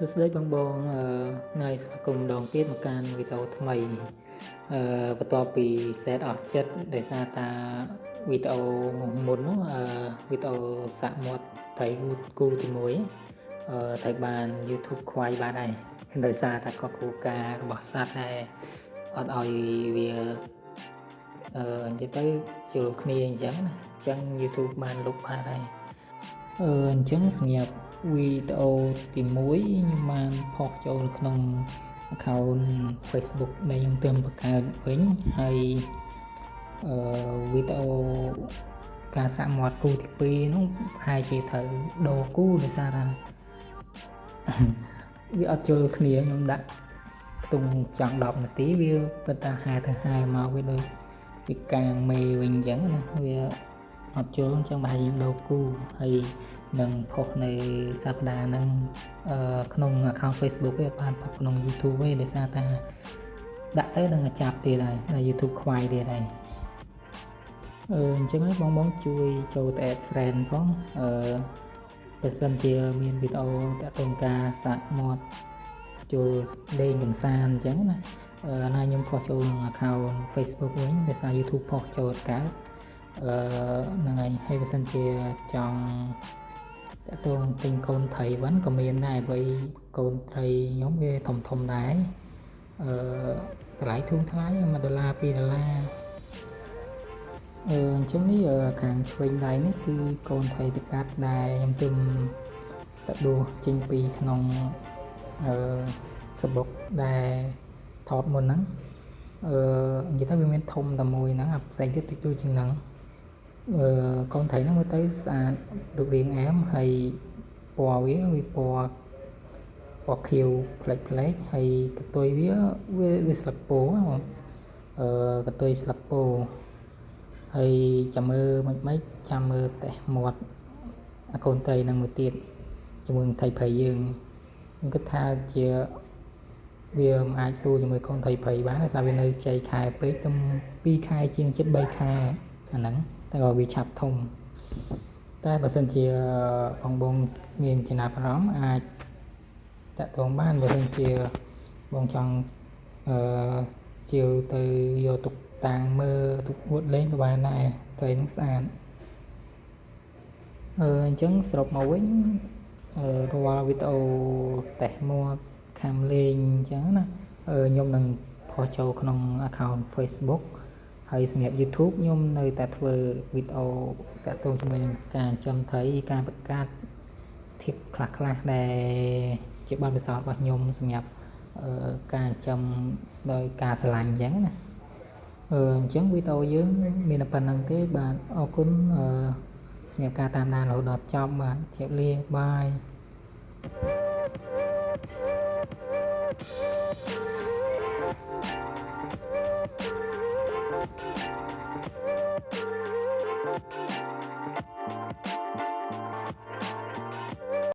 សួស្តីបងថ្ងៃស្វាគមន៍ម្ដងទៀតមកកាន់វីដេអូថ្មីបន្ទាប់ពីសេតអស់ចិត្តដោយសារតាវីដេអូមុននោះវីដេអូសាក់មាត់ត្រីគូទី1ត្រូវបាន YouTube ខ្វាយបានហើយដោយសារតែកត់គោលការណ៍របស់សត្វតែអត់ឲ្យវានិយាយទៅជល់គ្នាអញ្ចឹងណាអញ្ចឹង YouTube បានលុបបានហើយអញ្ចឹងសម្រាប់វីដេអូទី1ខ្ញុំបានផុសចូលក្នុង account Facebook ដែលខ្ញុំទើបបង្កើតវិញហើយវីដេអូការសាក់មាត់គូទី2នោះប្រហែលជាត្រូវដូរគូដោយសារថាវាអត់ជល់គ្នាខ្ញុំដាក់ខ្ទង់ចង់10នាទីវាពិតថាហែទៅហែមកវាដូចវាកាងមេវិញអញ្ចឹងណាវាអត់ជល់អញ្ចឹងប្រហែលខ្ញុំដូរគូហើយនឹងផុសនៅសប្តាហ៍ហ្នឹងក្នុង account Facebook ឯងបានផុសក្នុង YouTube ឯងដោយសារតែដាក់ទៅនឹងចាប់ទៀតហើយនៅ YouTube ខ្វាយទៀតហើយអញ្ចឹងហើយបងជួយចូលទៅ add friend ផងបើសិនជាមានវីដេអូតាក់ទងការសាក់មាត់ចូលលេងកំសាន្តអញ្ចឹងណាខ្ញុំផុសចូលក្នុង account Facebook វិញដោយសារ YouTube ផុសចូលកើតហ្នឹងហើយបើសិនជាចង់តាក់ទងទិញកូនត្រីវិញក៏មានដែរព្រោះកូនត្រីខ្ញុំវាធំដែរតម្លៃធូរថ្លៃ$1 $2អញ្ចឹងនេះខាងឆ្វេងដៃនេះគឺកូនត្រីទឹកកាត់ដែលខ្ញុំទើបទៅដួសចេញពីក្នុងសបុកដែលថតមុនហ្នឹងនិយាយទៅវាមានធំតែមួយហ្នឹងផ្សេងទៀតតិចតួចជាងហ្នឹងកូនត្រីហ្នឹងមើលទៅស្អាតរូបរាងអែមហើយពណ៌វាពណ៌ខៀវប្លែកហើយកតុយវាស្លឹកពោកតុយស្លឹកពោហើយចាំមើលមិនចាំមើលតែមាត់កូនត្រីហ្នឹងមួយទៀតជាមួយនឹងត្រីព្រៃយើងខ្ញុំគិតថាជាវាមិនអាចស៊ូជាមួយកូនត្រីព្រៃបានដោយសារវានៅចៃខែពេកទៅ2ខែជាងជិត3ខែអាហ្នឹងតែក៏វាឆាប់ធំតែបើសិនជាបងមានចំណាប់អារម្មណ៍អាចតាក់ទងបានបើសិនជាបងចង់ជាវទៅយកទុកតាំងមើលទុកអួតលេងក៏បានដែរត្រីនឹងស្អាតអញ្ចឹងសរុបមកវិញរាល់វីដេអូតេស្តមាត់ខាំលេងអញ្ចឹងណាខ្ញុំនឹងផុសចូលក្នុង account Facebook ហើយសម្រាប់ YouTube ខ្ញុំនៅតែធ្វើវីដេអូតាក់ទងជាមួយនឹងការចិញ្ចឹមត្រីការបង្កើតធីបខ្លះដែលជាបទពិសោធន៍របស់ខ្ញុំសម្រាប់ការចិញ្ចឹមដោយការស្រឡាញ់អញ្ចឹងណាអញ្ចឹងវីដេអូយើងមានតែប៉ុណ្្នឹងទេបាទអរគុណសម្រាប់ការតាមដានរហូតដល់ចប់បាទជម្រាបលាបាយ